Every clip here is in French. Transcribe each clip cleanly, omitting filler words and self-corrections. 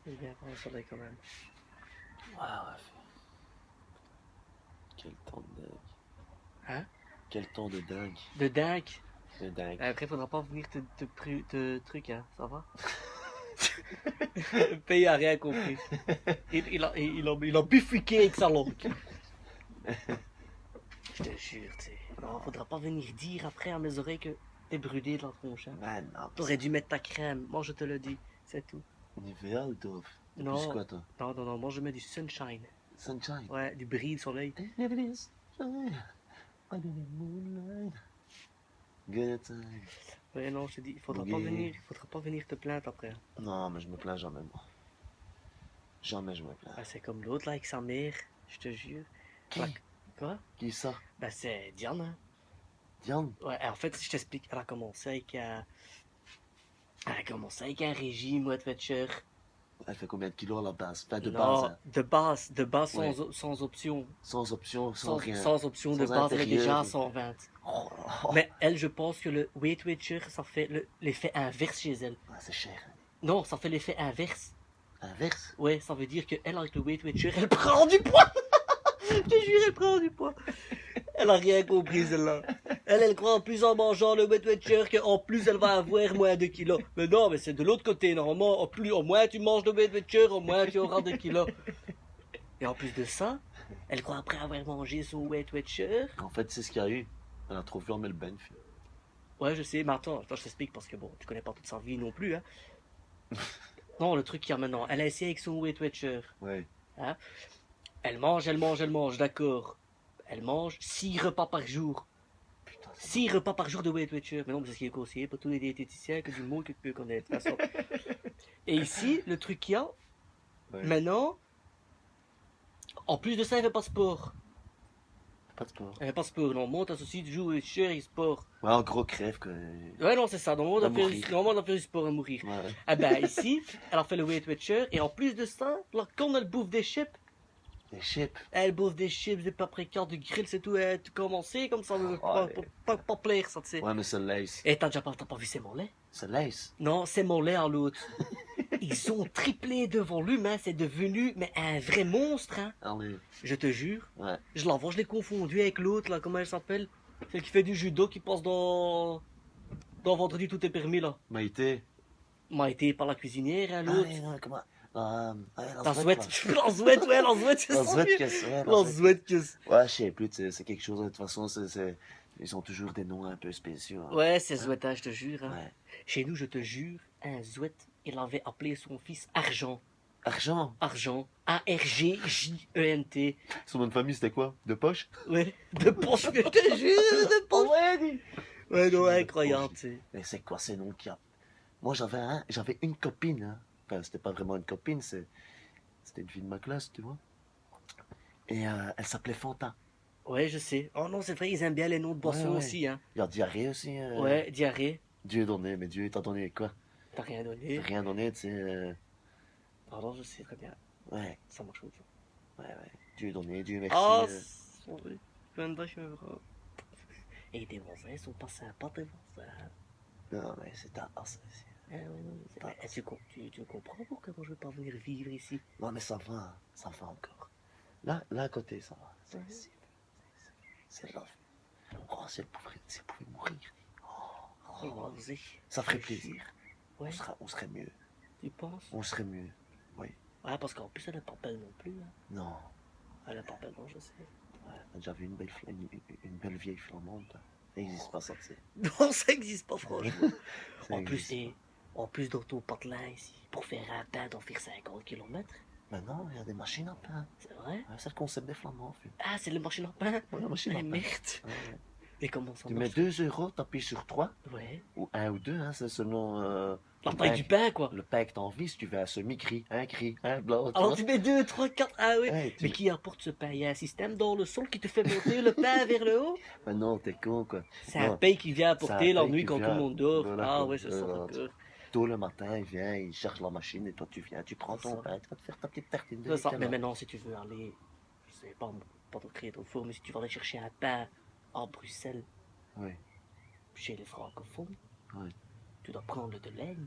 C'est bien pour le soleil quand même. Ah, ouais. Quel temps de dingue. Hein? Quel temps de dingue. De dingue. De dingue. Après, faudra pas venir te truc, hein, ça va? Le pays a rien compris. Il a bifurqué avec sa langue. Je te jure, tu sais. Non, faudra pas venir dire après à mes oreilles que t'es brûlé de la tronche. Hein. Man, non. T'aurais dû mettre ta crème. Moi, je te le dis. C'est tout. Nivea ou Dove? T'as Non. plus quoi, toi? Non. Moi, je mets du sunshine. Sunshine. Ouais, du bris de soleil. Good time. Ouais, non, je te dis, il faudra pas venir te plaindre après. Non, mais je me plains jamais, moi. Jamais je me plains. Ah, c'est comme l'autre là avec sa mère, je te jure. Qui? Quoi? Qui ça? Ben, c'est Diane. Hein. Diane? Ouais, en fait, je t'explique. Elle a commencé avec un régime, ouais, Fetcher. Elle fait combien de kilos à la base? Enfin, de Non, base, hein. de base Ouais. sans option. Sans option, sans rien. Sans option, de Sans base, elle est intérieur. déjà à 120. Oh. Mais elle, je pense que le Weight Watcher, ça fait l'effet inverse chez elle. Ah, c'est cher. Hein. Non, ça fait l'effet inverse. Inverse? Ouais, ça veut dire qu'elle, avec le Weight Watcher, elle prend du poids. Je te jure, elle prend du poids. Elle a rien compris, celle-là. Elle croit en plus en mangeant le Weight Watcher qu'en plus elle va avoir moins de kilos. Mais non, mais c'est de l'autre côté. Normalement, au moins tu manges le Weight Watcher, au moins tu auras de kilos. Et en plus de ça, elle croit après avoir mangé son Weight Watcher. En fait, c'est ce qu'il y a eu. Elle a trop flambé le benf. Ouais, je sais, mais attends, je t'explique parce que bon, tu connais pas toute sa vie non plus, hein. Non, le truc qu'il y a maintenant, elle a essayé avec son Weight Watcher. Ouais. Hein? Elle mange, d'accord. Elle mange 6 repas par jour. Putain, 6 repas par jour de Weight Watcher. Mais non, mais c'est ce qui est conseillé pour tous les diététiciens, que du mot que tu peux connaître. De toute façon. Et ici, le truc qu'il y a, ouais. maintenant, en plus de ça, elle fait pas de sport. Pas de sport. Elle fait pas de sport. Non, monte, associe, tu joues, cher et sport. Ouais, en gros, crève que. Ouais, non, c'est ça. Normalement, on doit mourir. faire du sport à mourir. Ouais. Ah ben, ici, elle a fait le Weight Watcher. Et en plus de ça, là, quand elle bouffe des chips, Les chips. elle bouffe des chips, des paprikas, du grill, c'est tout. Elle a commencé comme ça, pas plaire, ça, tu sais. Ouais, mais c'est lace. Et t'as pas vu ses mollets? C'est lace. Non, c'est mollets en l'autre. Ils ont triplé de volume, hein. C'est devenu mais un vrai monstre, hein. Allez. Je te jure. Ouais. Je l'envoie, je l'ai confondu avec l'autre, là, comment elle s'appelle? Celle qui fait du judo, qui passe dans Vendredi tout est permis, là. Maïté. M'a été par la cuisinière, hein, l'autre. Ah, ouais, comment? La Zouette. La Zouette, ouais, la Zouette, c'est La ça. Zouette, qu'est-ce que c'est? La Zouette, qu'est-ce. Ouais, je sais plus, c'est quelque chose, de toute façon, ils ont toujours des noms un peu spéciaux. Hein. Ouais, c'est Zouette, hein, je te jure. Hein. Ouais. Chez nous, je te jure, un Zouette, il avait appelé son fils Argent. Argent. Argent. A-R-G-J-E-N-T. Son nom de famille, c'était quoi? De poche? Ouais, de poche, je te jure, de poche. Ouais, non, incroyable, tu sais. Mais c'est quoi ces noms qu'il y a? Moi, j'avais une copine, hein. Enfin, c'était pas vraiment une copine, c'était une fille de ma classe, tu vois. Et elle s'appelait Fanta. Ouais, je sais. Oh non, c'est vrai, ils aiment bien les noms de boissons Ouais. aussi, hein. Il y a diarrhée aussi. Ouais, diarrhée. Dieu donné, mais Dieu t'a donné quoi? T'as rien donné. T'as rien donné, tu sais. Pardon, je sais très bien. Ouais, Ça marche comme ça. ouais. Dieu donné, Dieu merci. Ah, sorry. Plein de vaches, et tes voisins sont pas sympas, tes voisins. Non, mais c'est ta race. Ah ouais, non, c'est vrai. Tu comprends pourquoi moi je veux pas venir vivre ici? Non, mais ça va encore. Là à côté, ça va. C'est love. Oh, si elle pouvait mourir. Oh, vas-y. Ça ferait plaisir. Ouais, On serait mieux. tu penses? On serait mieux. Ouais, parce qu'en plus elle n'est pas belle non plus. Hein. Non. Elle n'est pas belle, non, je sais. Ouais, t'as déjà vu une belle vieille flamande. Ça n'existe pas, ça, tu sais. Non, ça n'existe pas, franchement. Ça en plus, existe en plus dans ton patelin ici, pour faire un pain d'en faire 50 km. Maintenant, il y a des machines à pain. C'est vrai? Ouais, c'est le concept des flamands, en fait. Ah, c'est le machine à pain? Ouais, la machine à Eh, pain. merde. Ouais. Et comment ça Tu mets marche? 2 euros, t'appuies sur 3, Ouais. ou 1 ou 2, hein, c'est selon La taille du pain, quoi. le pain que t'as envie. Si tu veux un semi-cri, un blanc. Alors tu mets 2, 3, 4, ah oui. Ouais, Mais qui apporte ce pain? Il y a un système dans le sol qui te fait monter le pain vers le haut? Mais non, t'es con, quoi. C'est un Non. pain qui vient C'est apporter un la pain nuit qui quand tout vient le monde dort. de la Ah cour. ouais, c'est ça, d'accord. Tôt le matin, il vient, il cherche la machine et toi tu viens, tu prends ton Ça. pain, tu vas te faire ta petite tartine de C'est ça. Nutella. Mais maintenant, si tu veux aller, je sais pas te créer trop fort, mais si tu veux aller chercher un pain à Bruxelles, Oui. chez les francophones, Oui. tu dois prendre le de laine.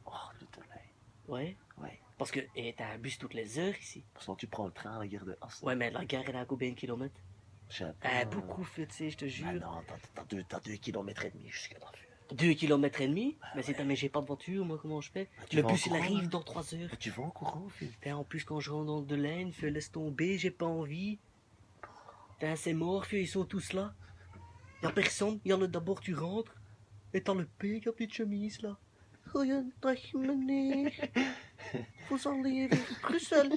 Oh, le soleil. Ouais. Ouais. Parce que t'as un bus toutes les heures ici. Sinon, tu prends le train à la gare de As. Ouais, mais la gare, elle est à combien de kilomètres? Je sais pas. Beaucoup fait, tu sais, je te Ah jure. non, t'as 2,5 km jusqu'à là. 2 kilomètres et demi? Mais c'est mais j'ai pas de voiture, moi, comment je fais? Tu Le vas en bus, il courant, arrive hein. dans 3 heures. Mais tu vas en courant, fille. Putain, en plus, quand je rentre dans de laine, laisse tomber, j'ai pas envie. Putain, c'est mort, ils sont tous là. Y'a personne, d'abord tu rentres, et t'as le P qui a petite chemise là. Goeiedag meneer, vous allez vers Bruxelles.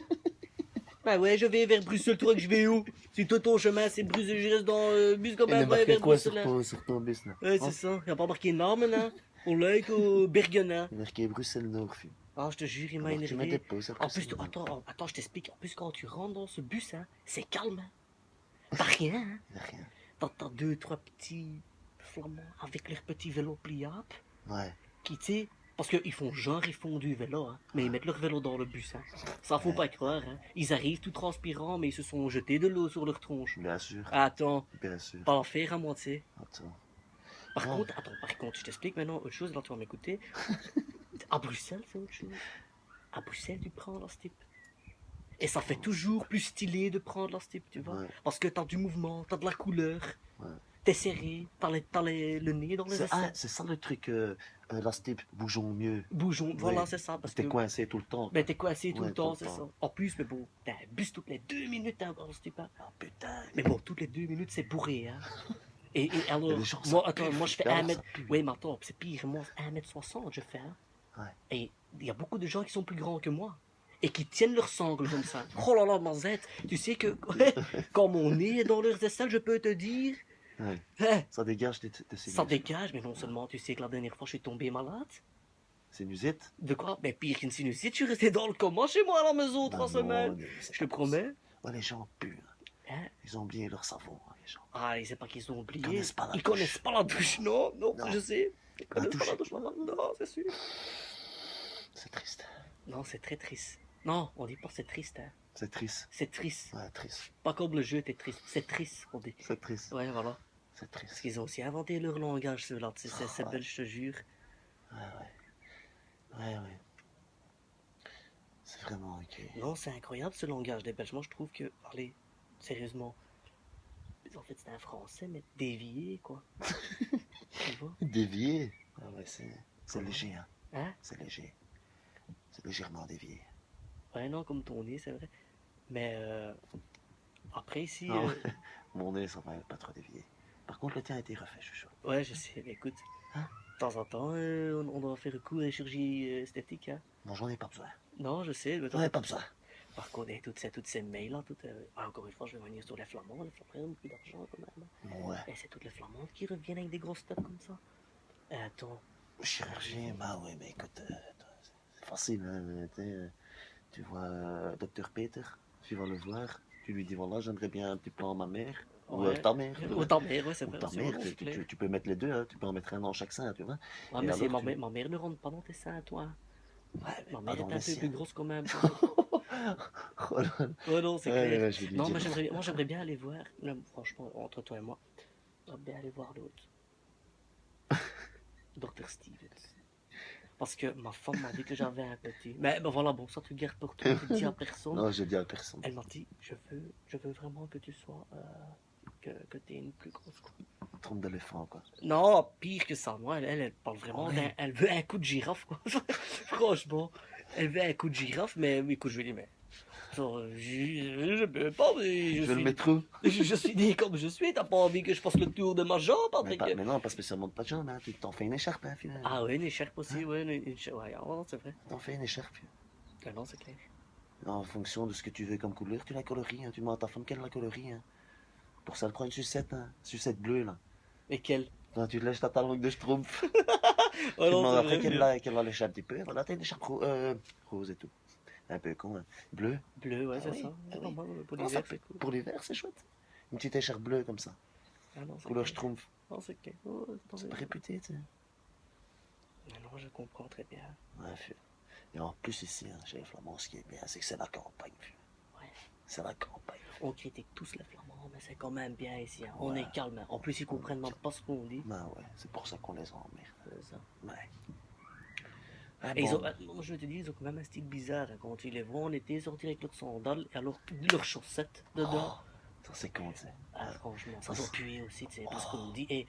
Bah ouais, je vais vers Bruxelles, toi que je vais où? Si toi ton chemin c'est Bruxelles, je reste dans le bus quand Il est même, marqué vers quoi Bruxelles. sur ton bus là? Ouais, c'est ça, y'a pas marqué Namen, hein. On l'a au Bergenin. Il est marqué Bruxelles Nord, fille. Ah, je te jure, il m'a Alors, tu mets énervé. des pauses En après plus, ça. attends, je t'explique. En plus, quand tu rentres dans ce bus, hein, c'est calme. Hein. T'as rien, hein. Il y a rien. T'as 2, 3 petits flamands avec leurs petits vélos pliables. Ouais. Qui, tu sais, parce qu'ils font genre, ils font du vélo, hein, mais ils mettent leur vélo dans le bus. Hein. Ça, faut pas croire. Hein. Ils arrivent tout transpirants, mais ils se sont jetés de l'eau sur leur tronche. Bien sûr. Attends, Bien sûr. pas l'enfer à moi, tu sais. Attends. Par Ouais. contre, je t'explique maintenant autre chose, là tu vas m'écouter. À Bruxelles, c'est autre chose. À Bruxelles, tu prends la steep. Et ça fait toujours plus stylé de prendre la steep, tu vois. Ouais. Parce que t'as du mouvement, t'as de la couleur. Ouais. T'es serré, t'as le nez dans les aisselles. C'est ça le truc, la steep, bougeons mieux. Bougeons, voilà, c'est ça. Parce T'es que coincé tout le temps. ben, t'es coincé tout Ouais, le temps, tout c'est le ça. temps. En plus, mais bon, t'as un bus toutes les 2 minutes, hein, dans le steep. Hein. Ah putain. Mais bon, toutes les 2 minutes, c'est bourré, hein. Et alors, les gens, ça moi, attends, pue, moi je fais alors, 1 mètre. ça pue. Oui, mais attends, c'est pire, moi, 1m60, je fais. Hein. Ouais. Et il y a beaucoup de gens qui sont plus grands que moi. Et qui tiennent leur sangle comme ça. Oh là là, Mazette, tu sais que quand mon nez est dans leurs aisselles, je peux te dire. Ouais. Hein, Ça dégage tes ça sinus. dégage, mais non seulement, tu sais que la dernière fois, je suis tombé malade. Sinusite? De quoi? Ben pire qu'une sinusite, je suis resté dans le coma chez moi à la maison 3 semaines. Je te promets. Ouais, les gens puent. Hein? Ils ont oublié leur savon, hein, les gens. Ah, c'est pas qu'ils ont oublié. Ils connaissent pas la Ils douche. connaissent pas la douche, non, Non. je sais. Ils connaissent douche. pas la douche, maman. Non, c'est sûr. C'est triste. Non, c'est très triste. Non, on dit pas c'est triste, hein. C'est triste. C'est triste. Ouais, triste. Pas comme le jeu était triste. C'est triste, on dit. C'est triste. Ouais, voilà. C'est Parce triste. qu'ils ont aussi inventé leur langage, ceux-là. Tu sais, c'est Ouais. belle, je te jure. Ouais. C'est vraiment ok. Non, c'est incroyable ce langage des Belges. Moi, je trouve que, allez, sérieusement, en fait, c'est un français, mais dévié, quoi. Tu vois? Dévié. Ah ouais, c'est léger, hein. Hein? C'est léger. C'est légèrement dévié. Ouais, non, comme ton nez, c'est vrai. Mais après, ici, Non. Mon nez, ça va pas trop dévié. Par contre, le tien a été refait, je suis chaud. ouais, je sais, mais écoute, Hein? de temps en temps, on doit faire recours à la chirurgie esthétique, hein. Non, j'en ai pas besoin. Non, je sais, mais J'en ai pas besoin. par contre, toutes ces mails-là, encore une fois, je vais revenir sur les Flamands. Les Flamands ont beaucoup d'argent quand même. Ouais. Et c'est toutes les Flamandes qui reviennent avec des grosses têtes comme ça. Attends, Chirurgien, bah ouais, mais écoute, c'est facile, hein. Tu vois docteur Peter, tu vas le voir, tu lui dis voilà, j'aimerais bien un petit plan à ma mère, ou ouais. ta mère. Ou ta mère, ouais, c'est Ou vrai. ta c'est mère, vraiment clair. tu peux mettre les deux, hein. Tu peux en mettre un dans chaque sein, tu vois. Ouais, Et mais alors, ma mère ne rentre pas dans tes seins, toi. Ouais, mais Ma pas mère dans est un les peu siens. plus grosse quand même. Oh là là. Ouais, non, c'est Ouais, clair. ouais, je vais lui Non, dire. moi, j'aimerais bien aller voir, même, franchement, entre toi et moi, j'aimerais bien aller voir l'autre. Dr. Stevens. Parce que ma femme m'a dit que j'avais un petit. Mais ben voilà, bon, ça tu gardes pour toi, tu dis à personne. Non, je dis à personne. Elle m'a dit, je veux vraiment que tu sois, que tu aies une plus grosse coupe. Trompe d'éléphant, quoi. Non, pire que ça, moi, elle parle vraiment Ouais. elle veut un coup de girafe, quoi. Franchement, elle veut un coup de girafe, mais écoute, je lui dis, mais, genre, je peux pas, mais Je vais le mettre où? je suis né comme je suis, t'as pas envie que je fasse le tour de ma jambe, Mais, Patrick? mais non, pas spécialement de pas de jambe, hein. Tu t'en fais une écharpe, hein, finalement. Ah ouais, une écharpe aussi, ouais, une écharpe, ouais, oh, c'est vrai. T'en fais une écharpe. Ah non, c'est clair. En fonction de ce que tu veux comme couleur, tu la coloris, hein. Tu demandes à ta femme qu'elle la colorie, hein. Pour ça, elle prend une sucette, hein. Sucette bleue, là. Et quelle? Quand tu lèches ta talon de schtroumpf. Oh Tu non, demandes c'est après vrai. qu'elle la lèche un petit peu. Voilà, t'as une écharpe rose et tout. Un peu con, hein. Bleu. Bleu, ouais, Ah c'est oui, ça. ah C'est oui. normal, pour Non, l'hiver, ça- c'est cool. Pour l'hiver, c'est chouette. Une petite écharpe bleue comme ça. Ah non, c'est Couleur clair. schtroumpf. Non, c'est clair. Oh, attends, C'est pas réputé, tu sais. mais non, je comprends très bien. Ouais, vieux. Et en plus, ici, hein, chez les Flamands, ce qui est bien, c'est que c'est la campagne, vieux. Ouais. C'est la campagne. On critique tous les Flamands, mais c'est quand même bien ici. Hein. On Ouais. est calme. Hein. En plus, ils comprennent même pas ce qu'on dit. Ben ouais, c'est pour ça qu'on les emmerde. C'est ça. Ouais. Ah Et ils ont, bon. moi je te dis, ils ont quand même un style bizarre. Hein. Quand tu les vois en été sortir avec leurs sandales et alors leurs chaussettes dedans. Oh, ça c'est con, tu sais. Ah, franchement, ça Ça, doit c'est- puer aussi, tu sais, parce qu'on Oh. me dit, et